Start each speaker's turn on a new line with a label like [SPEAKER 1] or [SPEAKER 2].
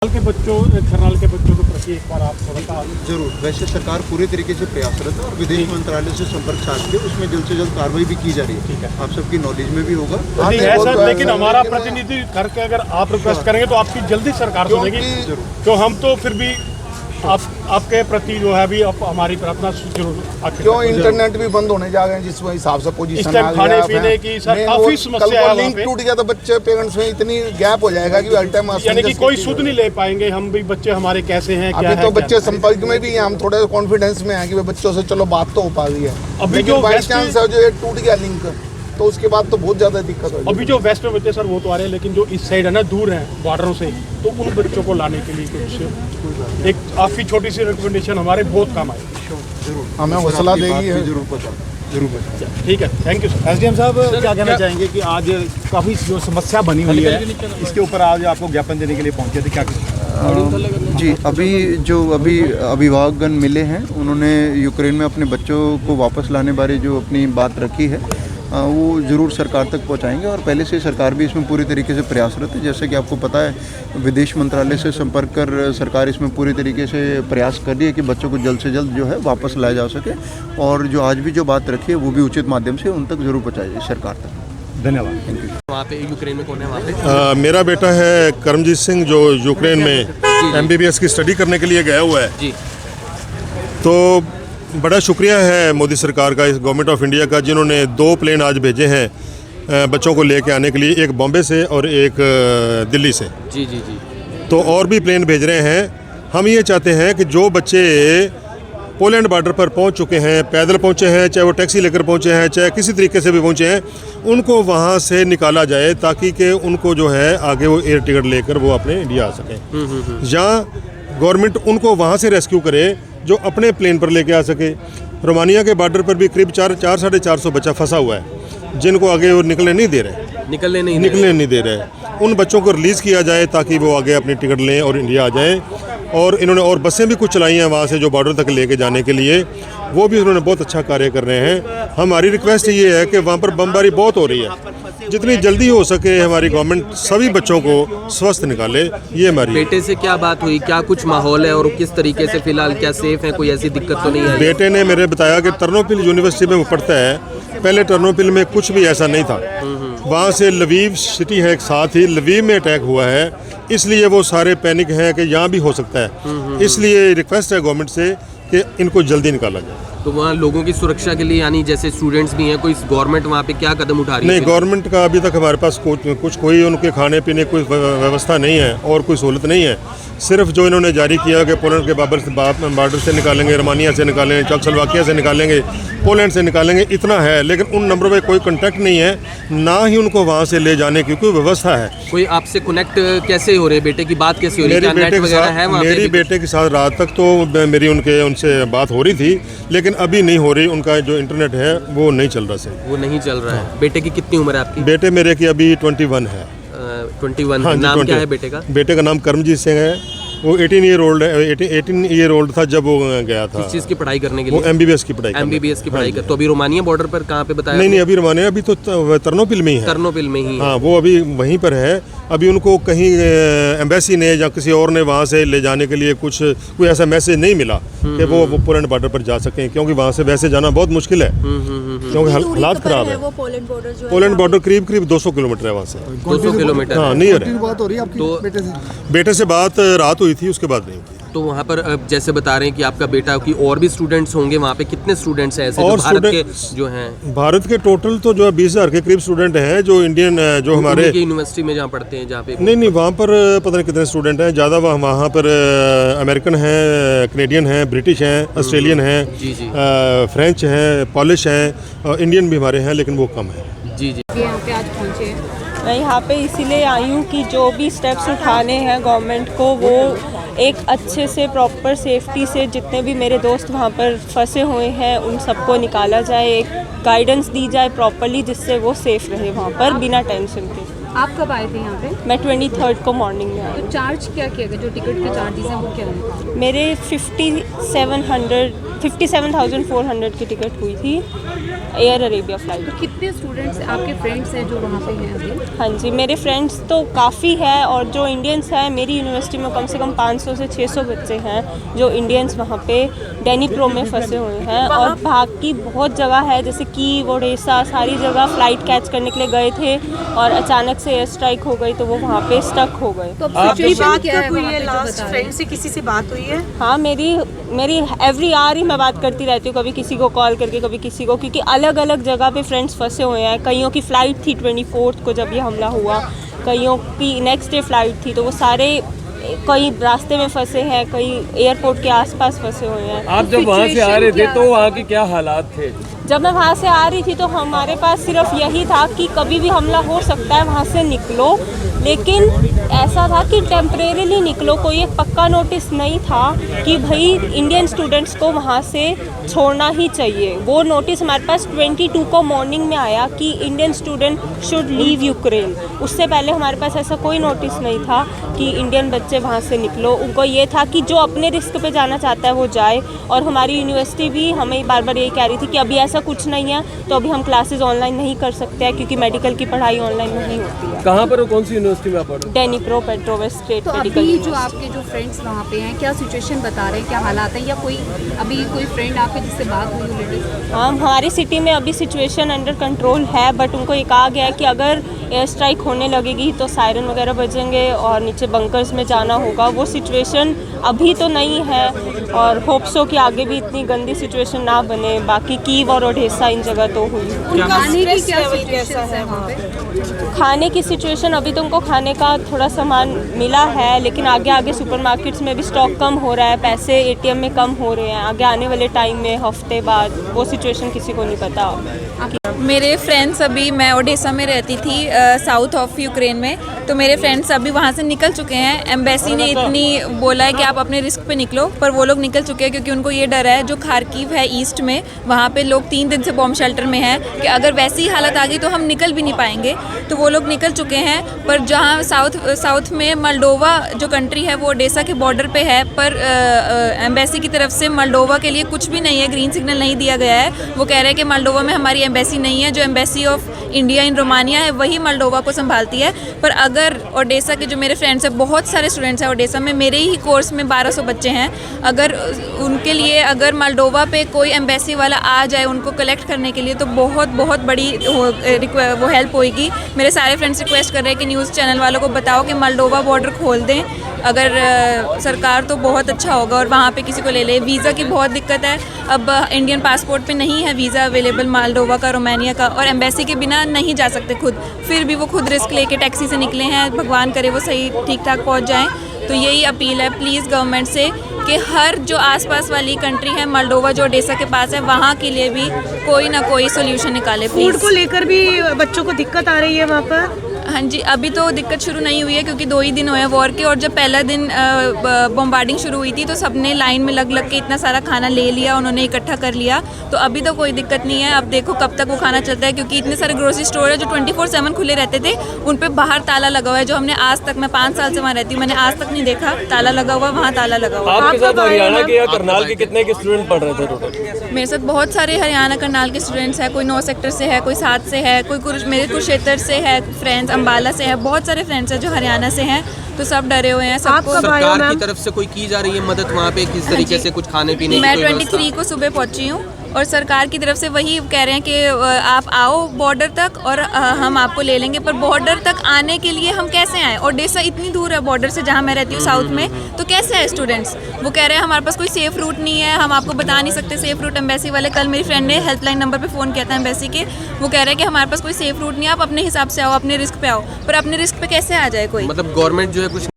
[SPEAKER 1] के बच्चों खरनाल के बच्चों के प्रति एक बार आप थोड़ा
[SPEAKER 2] जरूर। वैसे सरकार पूरे तरीके से प्रयासरत है और विदेश मंत्रालय से संपर्क साध के उसमें जल्द से जल्द कार्रवाई भी की जा रही है। ठीक है, आप सबकी नॉलेज में भी होगा।
[SPEAKER 1] ऐसा, लेकिन हमारा प्रतिनिधि करके अगर आप रिक्वेस्ट करेंगे तो आपकी जल्दी सरकार सुनेगी। तो हम तो फिर भी आपके प्रति जो है अभी हमारी प्रार्थना जरूर।
[SPEAKER 3] क्यों इंटरनेट भी बंद होने जा गए जिस हिसाब से पोजीशन आ गया,
[SPEAKER 1] खाने पीने की सर काफी समस्या है।
[SPEAKER 3] लिंक टूट गया तो बच्चे पेरेंट्स में इतनी गैप हो जाएगा कि हर टाइम
[SPEAKER 1] यानी कि कोई सुध नहीं ले पाएंगे हम भी, बच्चे हमारे कैसे हैं क्या
[SPEAKER 3] अभी तो बच्चे संपर्क में भी हम थोड़े कॉन्फिडेंस में हैं कि बच्चों से चलो बात तो हो पा रही है। अभी जो बाई चांस है जो टूट गया लिंक तो उसके बाद तो बहुत ज्यादा दिक्कत है।
[SPEAKER 1] अभी जो वेस्ट में बच्चे सर वो तो आ रहे हैं, लेकिन जो इस साइड है ना दूर है बॉर्डरों से, तो उन बच्चों को लाने के लिए कुछ एक काफी छोटी सी रिकमेंडेशन हमारे बहुत काम आए।
[SPEAKER 3] हमें हौसला देगी
[SPEAKER 2] जरूर पता।
[SPEAKER 1] ठीक है, थैंक यू सर।
[SPEAKER 4] एसडीएम साहब क्या कहना चाहेंगे कि आज काफ़ी जो समस्या बनी हुई है इसके ऊपर आज आपको ज्ञापन देने के लिए पहुंचे थे, क्या
[SPEAKER 2] जी अभी अभिभावकगण मिले हैं, उन्होंने यूक्रेन में अपने बच्चों को वापस लाने बारे जो अपनी बात रखी है वो ज़रूर सरकार तक पहुंचाएंगे। और पहले से सरकार भी इसमें पूरी तरीके से प्रयासरत है। जैसे कि आपको पता है विदेश मंत्रालय से संपर्क कर सरकार इसमें पूरी तरीके से प्रयास कर रही है कि बच्चों को जल्द से जल्द जो है वापस लाया जा सके, और जो आज भी जो बात रखी है वो भी उचित माध्यम से उन तक ज़रूर पहुँचाई जाए सरकार तक।
[SPEAKER 4] धन्यवाद।
[SPEAKER 2] Thank you.
[SPEAKER 5] वहाँ पे यूक्रेन में कौन है वहाँ पे?
[SPEAKER 6] मेरा बेटा है करमजीत सिंह जो यूक्रेन में MBBS की स्टडी करने के लिए गया हुआ है
[SPEAKER 5] जी।
[SPEAKER 6] तो बड़ा शुक्रिया है मोदी सरकार का, इस गवर्नमेंट ऑफ इंडिया का, जिन्होंने 2 प्लेन आज भेजे हैं बच्चों को लेके आने के लिए, एक बॉम्बे से और एक दिल्ली से।
[SPEAKER 5] जी जी जी।
[SPEAKER 6] तो और भी प्लेन भेज रहे हैं। हम ये चाहते हैं कि जो बच्चे पोलैंड बॉर्डर पर पहुंच चुके हैं, पैदल पहुंचे हैं, चाहे वो टैक्सी लेकर पहुंचे हैं, चाहे किसी तरीके से भी पहुंचे हैं, उनको वहां से निकाला जाए ताकि कि उनको जो है आगे वो एयर टिकट लेकर वो अपने इंडिया आ सकें, या गवर्नमेंट उनको वहां से रेस्क्यू करे जो अपने प्लेन पर लेके आ सके। रोमानिया के बॉर्डर पर भी करीब 400-450 बच्चा फंसा हुआ है जिनको आगे वो निकलने नहीं दे रहे,
[SPEAKER 5] निकलने नहीं दे रहे।
[SPEAKER 6] उन बच्चों को रिलीज़ किया जाए ताकि वो आगे अपनी टिकट लें और इंडिया आ जाएं। और इन्होंने और बसें भी कुछ चलाई हैं वहाँ से जो बॉर्डर तक लेके जाने के लिए, वो भी उन्होंने बहुत अच्छा कार्य कर रहे हैं। हमारी रिक्वेस्ट ये है कि वहाँ पर बमबारी बहुत हो रही है, जितनी जल्दी हो सके हमारी गवर्नमेंट सभी बच्चों को स्वस्थ निकाले। ये हमारी।
[SPEAKER 5] बेटे से क्या बात हुई, क्या कुछ माहौल है और किस तरीके से फिलहाल क्या सेफ है, कोई ऐसी दिक्कत तो नहीं है?
[SPEAKER 6] बेटे ने मेरे बताया कि टर्नोपिल यूनिवर्सिटी में वो पढ़ता है, पहले टर्नोपिल में कुछ भी ऐसा नहीं था। वहाँ से लवीव सिटी है एक साथ ही, लवीव में अटैक हुआ है, इसलिए वो सारे पैनिक हैं कि यहाँ भी हो सकता है। इसलिए रिक्वेस्ट है गवर्नमेंट से कि इनको जल्दी निकाला जाए।
[SPEAKER 5] तो वहाँ लोगों की सुरक्षा के लिए यानी जैसे स्टूडेंट्स भी हैं, कोई गवर्नमेंट वहाँ पे क्या कदम उठा रही है?
[SPEAKER 6] नहीं, गवर्नमेंट का अभी तक हमारे पास कोई उनके खाने पीने कोई व्यवस्था नहीं है और कोई सहूलत नहीं है। सिर्फ जो इन्होंने जारी किया कि पोलैंड के बॉर्डर से निकालेंगे, रोमानिया से निकालेंगे, चेकोस्लोवाकिया से निकालेंगे, पोलैंड से निकालेंगे, इतना है। लेकिन उन नंबरों में कोई कांटेक्ट नहीं है, ना ही उनको वहाँ से ले जाने की कोई व्यवस्था है।
[SPEAKER 5] कोई आपसे कनेक्ट कैसे हो रही है? बेटे की बात कैसे हो रही है?
[SPEAKER 6] मेरी बेटे के साथ रात तक तो मेरी उनसे बात हो रही थी, लेकिन अभी नहीं हो रही। उनका जो इंटरनेट है वो नहीं चल रहा सर,
[SPEAKER 5] वो नहीं चल रहा है। बेटे की कितनी उम्र है आपकी?
[SPEAKER 6] बेटे मेरे की अभी 21 है।
[SPEAKER 5] 21।
[SPEAKER 6] हाँ,
[SPEAKER 5] नाम क्या है बेटे का?
[SPEAKER 6] बेटे का नाम करमजीत सिंह है। वो 18 ईयर ओल्ड था जब वो गया था।
[SPEAKER 5] किस चीज़ की पढ़ाई करने के लिए?
[SPEAKER 6] वो MBBS की पढ़ाई।
[SPEAKER 5] MBBS की पढ़ाई कर। तो अभी रोमानिया बॉर्डर पर कहाँ पे बताया?
[SPEAKER 6] नहीं, अभी रोमानिया अभी तो टर्नोपिल में ही है।
[SPEAKER 5] टर्नोपिल में ही।
[SPEAKER 6] हाँ, वो अभी वहीं पर है। अभी उनको कहीं एम्बेसी ने या किसी और ने वहाँ से ले जाने के लिए कोई ऐसा मैसेज नहीं मिला कि वो पोलैंड बॉर्डर पर जा सकें, क्योंकि वहाँ से वैसे जाना बहुत मुश्किल है, क्योंकि हालात खराब है। पोलैंड बॉर्डर करीब 200 किलोमीटर है वहाँ से।
[SPEAKER 5] 200 किलोमीटर?
[SPEAKER 6] हाँ, नहीं है।
[SPEAKER 3] बात हो रही है आपकी
[SPEAKER 6] बेटे से बात रात हुई थी, उसके बाद नहीं हुई।
[SPEAKER 5] तो वहाँ पर जैसे बता रहे हैं कि आपका बेटा की और भी स्टूडेंट्स होंगे वहाँ पे, कितने स्टूडेंट्स हैं ऐसे
[SPEAKER 6] और
[SPEAKER 5] जो भारत के जो हैं?
[SPEAKER 6] भारत के टोटल तो जो है 20,000 के करीब स्टूडेंट हैं जो इंडियन जो हमारे
[SPEAKER 5] यूनिवर्सिटी में जहाँ पढ़ते हैं, जहाँ पे।
[SPEAKER 6] नहीं, वहाँ पर पता नहीं कितने स्टूडेंट हैं। ज़्यादा वहाँ पर अमेरिकन हैं, कनेडियन हैं, ब्रिटिश हैं, ऑस्ट्रेलियन हैं, फ्रेंच हैं, पॉलिश हैं, इंडियन भी हमारे हैं, लेकिन वो कम है।
[SPEAKER 5] जी जी।
[SPEAKER 7] यहाँ पे आज पहुँचे हैं।
[SPEAKER 8] मैं यहाँ पे इसीलिए आई हूँ कि जो भी स्टेप्स उठाने हैं गवर्नमेंट को, वो एक अच्छे से प्रॉपर सेफ्टी से जितने भी मेरे दोस्त वहाँ पर फंसे हुए हैं उन सबको निकाला जाए, एक गाइडेंस दी जाए प्रॉपरली, जिससे वो सेफ रहे वहाँ पर बिना टेंशन के।
[SPEAKER 7] आप कब आए थे यहाँ पे?
[SPEAKER 8] मैं 23 को मॉर्निंग में आई।
[SPEAKER 7] तो चार्ज क्या किया गया? जो टिकट के चार्जेस हैं वो क्या है?
[SPEAKER 8] मेरे 57,400 की टिकट हुई थी एयर अरेबिया फ़्लाइट।
[SPEAKER 7] तो कितने स्टूडेंट्स आपके फ्रेंड्स हैं जो वहाँ पे हैं अभी?
[SPEAKER 8] हाँ जी, मेरे फ्रेंड्स तो काफ़ी है और जो इंडियंस हैं मेरी यूनिवर्सिटी में कम से कम 500 से 600 बच्चे हैं जो इंडियंस वहाँ पे डेनीप्रो में फंसे हुए हैं। और बाकी बहुत जगह है जैसे कीव, ओडेसा, सारी जगह फ़्लाइट कैच करने के लिए गए थे और अचानक से एयर स्ट्राइक हो गई तो वो वहाँ पे स्टक हो गए।
[SPEAKER 7] तो अब सिचुएशन क्या है
[SPEAKER 9] कोई
[SPEAKER 7] वहाँ पे जो
[SPEAKER 9] लास्ट
[SPEAKER 7] बता रहे
[SPEAKER 9] फ्रेंड
[SPEAKER 7] हैं?
[SPEAKER 9] से किसी से बात हुई है?
[SPEAKER 8] हाँ, मेरी एवरी आवर ही मैं बात करती रहती हूँ, कभी किसी को कॉल करके कभी किसी को, क्योंकि अलग अलग जगह पे फ्रेंड्स फंसे हुए हैं। कईयों की फ़्लाइट थी 24 को जब ये हमला हुआ, कईयों की नेक्स्ट डे फ़्लाइट थी, तो वो सारे कई रास्ते में फंसे हैं, कई एयरपोर्ट के आसपास फंसे हुए हैं।
[SPEAKER 10] आप जब वहाँ से आ रहे थे तो वहाँ के क्या हालात थे?
[SPEAKER 8] जब मैं वहाँ से आ रही थी तो हमारे पास सिर्फ यही था कि कभी भी हमला हो सकता है, वहाँ से निकलो। लेकिन ऐसा था कि टेम्परेरीली निकलो, कोई एक पक्का नोटिस नहीं था कि भाई इंडियन स्टूडेंट्स को वहाँ से छोड़ना ही चाहिए। वो नोटिस हमारे पास 22 को मॉर्निंग में आया कि Indian student should leave Ukraine. उससे पहले हमारे पास ऐसा कोई नोटिस नहीं था कि इंडियन बच्चे वहाँ से निकलो। उनको ये था कि जो अपने रिस्क पे जाना चाहता है वो जाए। और हमारी यूनिवर्सिटी भी हमें बार बार यही कह रही थी कि अभी ऐसा कुछ नहीं है तो अभी हम क्लासेस ऑनलाइन नहीं कर सकते हैं क्योंकि मेडिकल की पढ़ाई ऑनलाइन नहीं होती है।
[SPEAKER 10] कहाँ पर हो, कौन सी यूनिवर्सिटी में आप पढ़ रहे हो?
[SPEAKER 8] डेनीप्रो पेट्रोवेस्ट स्टेट
[SPEAKER 7] तो
[SPEAKER 8] मेडिकल
[SPEAKER 7] अभी जो
[SPEAKER 8] यूनिवर्सिटी।
[SPEAKER 7] आपके जो फ्रेंड्स वहाँ पे हैं क्या सिचुएशन बता रहे हैं, क्या हालात हैं, या कोई अभी कोई फ्रेंड आपके जिससे बात हुई लेटेस्ट?
[SPEAKER 8] हाँ, हमारी सिटी में अभी सिचुएशन अंडर कंट्रोल है, बट उनको ये कहा गया है कि अगर एयर स्ट्राइक होने लगेगी तो सायरन वगैरह बजेंगे और नीचे बंकर्स में जाना होगा। वो सिचुएशन अभी तो नहीं है और होप्सो कि आगे भी इतनी गंदी सिचुएशन ना बने। बाकी कीव और ओडेसा इन जगह तो हुई।
[SPEAKER 7] खाने की क्या सिचुएशन है वहाँ पे?
[SPEAKER 8] खाने की सिचुएशन अभी तो उनको खाने का थोड़ा सामान मिला है, लेकिन आगे आगे सुपरमार्केट्स में भी स्टॉक कम हो रहा है, पैसे एटीएम में कम हो रहे हैं। आगे आने वाले टाइम में हफ्ते बाद वो सिचुएशन किसी को नहीं पता।
[SPEAKER 11] मेरे फ्रेंड्स अभी, मैं ओडेसा में रहती थी साउथ ऑफ यूक्रेन में, तो मेरे फ्रेंड्स अभी वहाँ से निकल चुके हैं। एम्बेसी ने इतनी बोला है कि आप अपने रिस्क पे निकलो, पर वो लोग निकल चुके हैं क्योंकि उनको ये डर है जो खार्किव है ईस्ट में, वहाँ पे लोग 3 दिन से बॉम्ब शेल्टर में हैं कि अगर वैसी हालत आ गई तो हम निकल भी नहीं पाएंगे। तो वो लोग निकल चुके हैं। पर जहाँ साउथ में मोल्डोवा जो कंट्री है वो ओडेसा के बॉर्डर पे है, पर एम्बेसी की तरफ से मोल्डोवा के लिए कुछ भी नहीं है, ग्रीन सिग्नल नहीं दिया गया है। वो कह रहे हैं कि मोल्डोवा में हमारी एम्बेसी नहीं है, जो embassy of India in Romania है वही मोल्डोवा को संभालती है। पर अगर ओडेसा के जो मेरे फ्रेंड्स हैं, बहुत सारे स्टूडेंट्स हैं ओडेसा में, मेरे ही कोर्स में 1200 बच्चे हैं, अगर उनके लिए अगर मोल्डोवा पे कोई एम्बेसी वाला आ जाए उनको कलेक्ट करने के लिए तो बहुत बड़ी वो हेल्प होएगी। मेरे सारे फ्रेंड्स रिक्वेस्ट कर रहे हैं कि न्यूज़ चैनल वालों को बताओ कि मोल्डोवा बॉर्डर खोल दें अगर सरकार, तो बहुत अच्छा होगा और वहाँ पे किसी को ले ले। वीज़ा की बहुत दिक्कत है, अब इंडियन पासपोर्ट पे नहीं है वीज़ा अवेलेबल मोल्डोवा का, रोमानिया का, और एम्बेसी के बिना नहीं जा सकते खुद। फिर भी वो खुद रिस्क लेके टैक्सी से निकले हैं, भगवान करे वो सही ठीक ठाक पहुँच जाएँ। तो यही अपील है प्लीज़ गवर्नमेंट से कि हर जो आसपास वाली कंट्री है, मोल्डोवा जो ओडेसा के पास है, वहाँ के लिए भी कोई ना कोई सोल्यूशन निकाले प्लीज़।
[SPEAKER 9] फूड को लेकर भी बच्चों को दिक्कत आ रही है वहाँ पर?
[SPEAKER 11] हाँ जी, अभी तो दिक्कत शुरू नहीं हुई है क्योंकि 2 ही दिन हुए हैं वॉर के, और जब पहला दिन बॉम्बार्डिंग शुरू हुई थी तो सबने लाइन में लग के इतना सारा खाना ले लिया, उन्होंने इकट्ठा कर लिया। तो अभी तो कोई दिक्कत नहीं है। अब देखो कब तक वो खाना चलता है, क्योंकि इतने सारे ग्रोसरी स्टोर है जो 24/7 खुले रहते थे, उन पे बाहर ताला लगा हुआ है, जो हमने आज तक, मैं 5 साल से वहाँ रहती हूँ, मैंने आज तक नहीं देखा ताला लगा हुआ, वहाँ ताला लगा हुआ।
[SPEAKER 10] आपके साथ हरियाणा के या करनाल के कितने के स्टूडेंट पढ़ रहे थे टोटल?
[SPEAKER 11] मेरे साथ बहुत सारे हरियाणा करनाल के स्टूडेंट्स हैं, कोई 9 सेक्टर से है, कोई 7 से है, कोई मेरे कुरुक्षेत्र से है, फ्रेंड्स अम्बाला से है, बहुत सारे फ्रेंड्स हैं जो हरियाणा से हैं। तो सब डरे हुए हैं। सबको
[SPEAKER 5] सरकार की तरफ से कोई की जा रही है मदद वहाँ पे किस तरीके से, कुछ खाने पीने की?
[SPEAKER 11] मैं 23 को सुबह पहुँची हूँ और सरकार की तरफ से वही कह रहे हैं कि आप आओ बॉर्डर तक और हम आपको ले लेंगे। पर बॉर्डर तक आने के लिए हम कैसे आएँ? ओडेसा इतनी दूर है बॉर्डर से जहाँ मैं रहती हूँ साउथ में, तो कैसे आए स्टूडेंट्स? वो कह रहे हैं हमारे पास कोई सेफ़ रूट नहीं है, हम आपको बता नहीं सकते सेफ़ रूट। एम्बेसी वाले, कल मेरी फ्रेंड ने हेल्पलाइन नंबर पे फ़ोन किया था एम्बेसी के, वो कह रहे हैं कि हमारे पास कोई सेफ़ रूट नहीं है, आप अपने हिसाब से आओ, अपने रिस्क पे आओ। पर अपने रिस्क पे कैसे आ जाए कोई?
[SPEAKER 5] मतलब गवर्नमेंट जो है कुछ